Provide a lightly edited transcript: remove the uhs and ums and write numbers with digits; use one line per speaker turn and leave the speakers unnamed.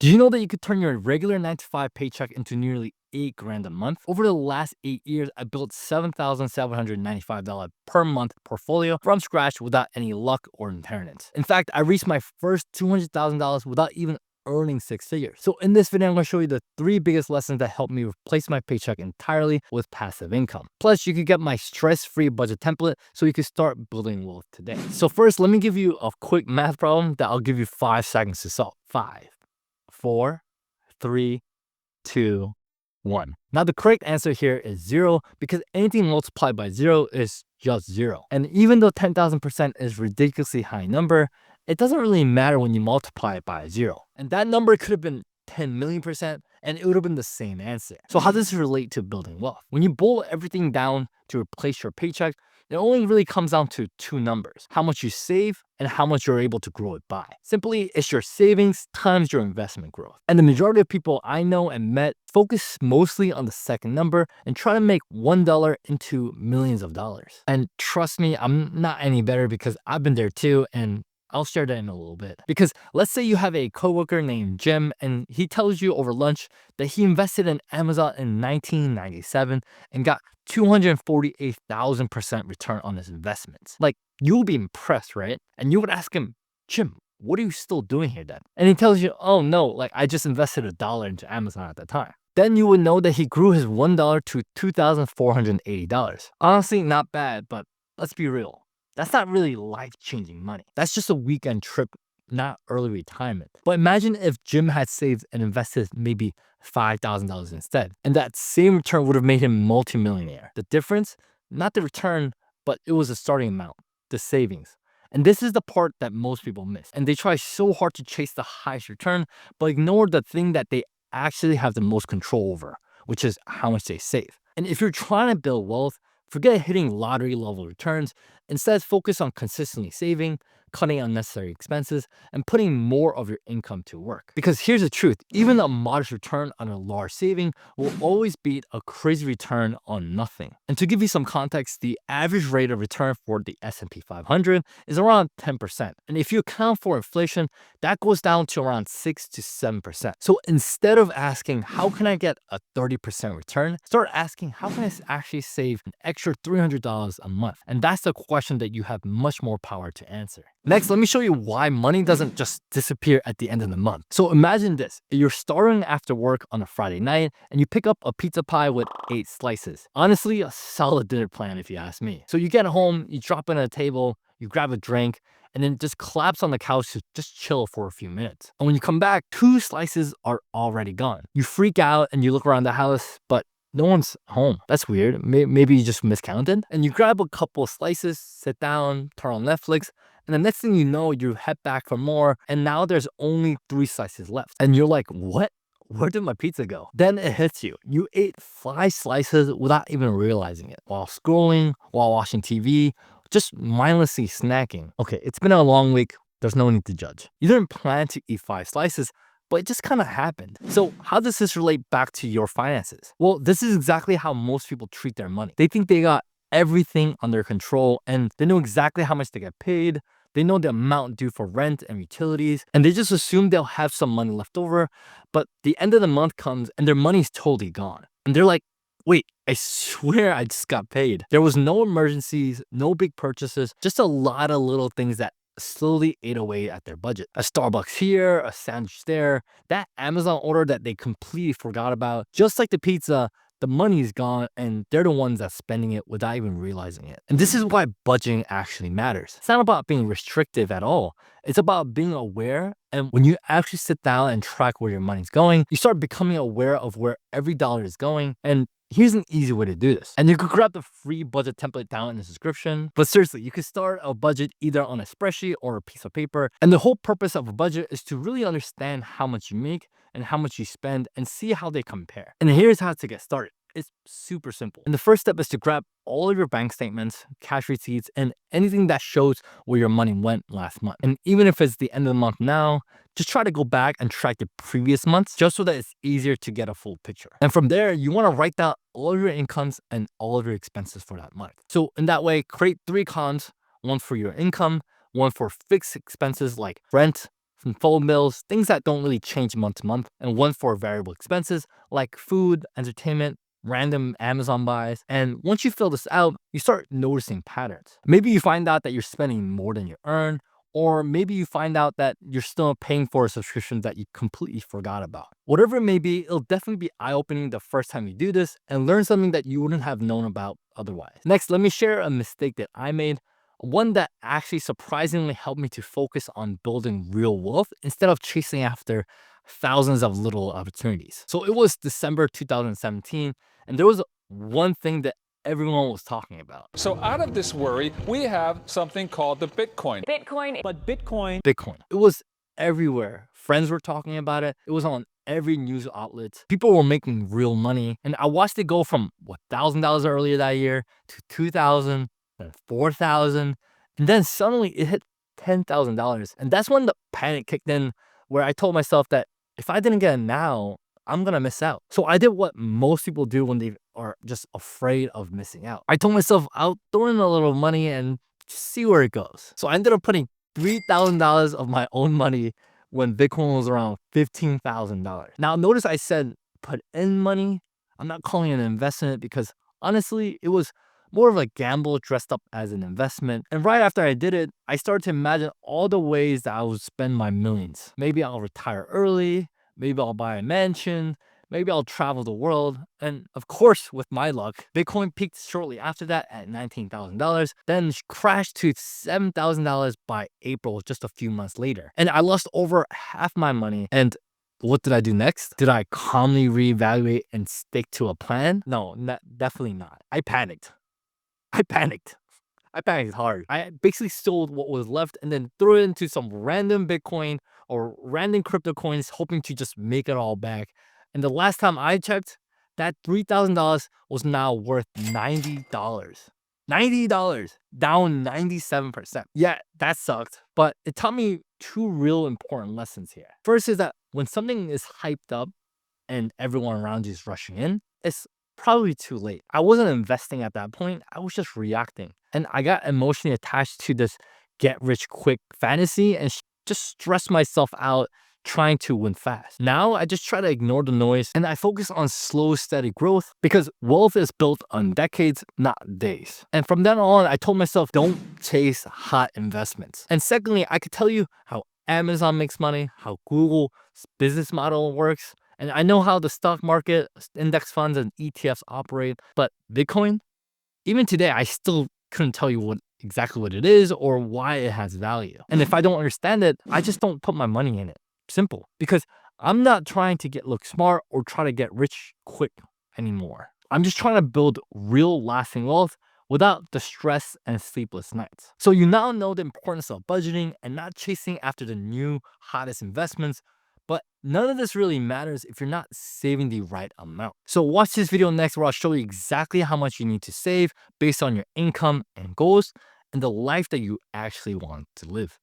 Do you know that you could turn your regular 9 to 5 paycheck into nearly 8 grand a month? Over the last 8 years, I built $7,795 per month portfolio from scratch without any luck or inheritance. In fact, I reached my first $200,000 without even earning 6 figures. So in this video, I'm going to show you the 3 biggest lessons that helped me replace my paycheck entirely with passive income. Plus, you can get my stress-free budget template so you can start building wealth today. So first, let me give you a quick math problem that I'll give you 5 seconds to solve. 5, 4, 3, 2, 1. Now the correct answer here is 0 because anything multiplied by 0 is just 0. And even though 10,000% is a ridiculously high number, it doesn't really matter when you multiply it by 0. And that number could have been 10 million percent and it would have been the same answer. So how does this relate to building wealth? When you boil everything down to replace your paycheck, it only really comes down to 2 numbers: how much you save and how much you're able to grow it by. Simply, it's your savings times your investment growth. And the majority of people I know and met focus mostly on the second number and try to make $1 into millions of dollars. And trust me, I'm not any better because I've been there too, and I'll share that in a little bit. Because let's say you have a coworker named Jim and he tells you over lunch that he invested in Amazon in 1997 and got 248,000% return on his investments. Like, you'll be impressed, right? And you would ask him, Jim, what are you still doing here then? And he tells you, oh no, like I just invested $1 into Amazon at the time. Then you would know that he grew his $1 to $2,480. Honestly, not bad, but let's be real. That's not really life-changing money. That's just a weekend trip, not early retirement. But imagine if Jim had saved and invested maybe $5,000 instead, and that same return would have made him multimillionaire. The difference, not the return, but it was the starting amount, the savings. And this is the part that most people miss. And they try so hard to chase the highest return, but ignore the thing that they actually have the most control over, which is how much they save. And if you're trying to build wealth, forget hitting lottery level returns. Instead, focus on consistently saving, cutting unnecessary expenses, and putting more of your income to work. Because here's the truth, even a modest return on a large saving will always beat a crazy return on nothing. And to give you some context, the average rate of return for the S&P 500 is around 10%. And if you account for inflation, that goes down to around 6 to 7%. So instead of asking, how can I get a 30% return? Start asking, how can I actually save an extra $300 a month? And that's the question that you have much more power to answer. Next, let me show you why money doesn't just disappear at the end of the month. So imagine this, you're starving after work on a Friday night and you pick up a pizza pie with 8 slices. Honestly, a solid dinner plan if you ask me. So you get home, you drop it on a table, you grab a drink, and then just collapse on the couch to just chill for a few minutes. And when you come back, 2 slices are already gone. You freak out and you look around the house, but no one's home. That's weird. Maybe you just miscounted. And you grab a couple of slices, sit down, turn on Netflix, and the next thing you know, you head back for more, and now there's only 3 slices left. And you're like, what? Where did my pizza go? Then it hits you. You ate 5 slices without even realizing it, while scrolling, while watching TV, just mindlessly snacking. Okay, it's been a long week. There's no need to judge. You didn't plan to eat 5 slices, but it just kind of happened. So how does this relate back to your finances? Well, this is exactly how most people treat their money. They think they got everything under control and they know exactly how much they get paid. They know the amount due for rent and utilities, and they just assume they'll have some money left over. But the end of the month comes and their money's totally gone. And they're like, wait, I swear I just got paid. There was no emergencies, no big purchases, just a lot of little things that slowly ate away at their budget. A Starbucks here, a sandwich there, that Amazon order that they completely forgot about. Just like the pizza, the money's gone and they're the ones that's spending it without even realizing it. And this is why budgeting actually matters. It's not about being restrictive at all. It's about being aware. And when you actually sit down and track where your money's going, you start becoming aware of where every dollar is going. And here's an easy way to do this. And you could grab the free budget template down in the description. But seriously, you could start a budget either on a spreadsheet or a piece of paper. And the whole purpose of a budget is to really understand how much you make and how much you spend and see how they compare. And here's how to get started. It's super simple. And the first step is to grab all of your bank statements, cash receipts, and anything that shows where your money went last month. And even if it's the end of the month now, just try to go back and track the previous months just so that it's easier to get a full picture. And from there, you want to write down all of your incomes and all of your expenses for that month. So in that way, create 3 columns, one for your income, one for fixed expenses like rent, some phone bills, things that don't really change month to month, and one for variable expenses like food, entertainment, random Amazon buys. And once you fill this out, you start noticing patterns. Maybe you find out that you're spending more than you earn, or maybe you find out that you're still paying for a subscription that you completely forgot about. Whatever it may be, it'll definitely be eye-opening the first time you do this and learn something that you wouldn't have known about otherwise. Next, let me share a mistake that I made, one that actually surprisingly helped me to focus on building real wealth instead of chasing after thousands of little opportunities. So it was December 2017, and there was one thing that everyone was talking about.
So out of this worry, we have something called the Bitcoin.
Bitcoin. It was everywhere. Friends were talking about it. It was on every news outlet. People were making real money. And I watched it go from $1,000 earlier that year to $2,000, then $4,000. And then suddenly it hit $10,000. And that's when the panic kicked in, where I told myself that if I didn't get it now, I'm gonna miss out. So I did what most people do when they are just afraid of missing out. I told myself I'll throw in a little money and just see where it goes. So I ended up putting $3,000 of my own money when Bitcoin was around $15,000. Now notice I said put in money. I'm not calling it an investment because honestly, it was more of a gamble dressed up as an investment. And right after I did it, I started to imagine all the ways that I would spend my millions. Maybe I'll retire early. Maybe I'll buy a mansion. Maybe I'll travel the world. And of course, with my luck, Bitcoin peaked shortly after that at $19,000, then crashed to $7,000 by April, just a few months later. And I lost over half my money. And what did I do next? Did I calmly reevaluate and stick to a plan? No, definitely not. I panicked. I panicked hard. I basically sold what was left and then threw it into some random Bitcoin or random crypto coins, hoping to just make it all back. And the last time I checked, that $3,000 was now worth $90. $90, down 97%. Yeah, that sucked, but it taught me two real important lessons here. First is that when something is hyped up and everyone around you is rushing in, it's probably too late. I wasn't investing at that point. I was just reacting. And I got emotionally attached to this get rich quick fantasy and just stressed myself out trying to win fast. Now I just try to ignore the noise and I focus on slow, steady growth because wealth is built on decades, not days. And from then on, I told myself, don't chase hot investments. And secondly, I could tell you how Amazon makes money, how Google's business model works, and I know how the stock market, index funds, and ETFs operate, but Bitcoin, even today, I still couldn't tell you exactly what it is or why it has value. And if I don't understand it, I just don't put my money in it. Simple. Because I'm not trying to look smart or try to get rich quick anymore. I'm just trying to build real lasting wealth without the stress and sleepless nights. So you now know the importance of budgeting and not chasing after the new hottest investments. But none of this really matters if you're not saving the right amount. So watch this video next where I'll show you exactly how much you need to save based on your income and goals and the life that you actually want to live.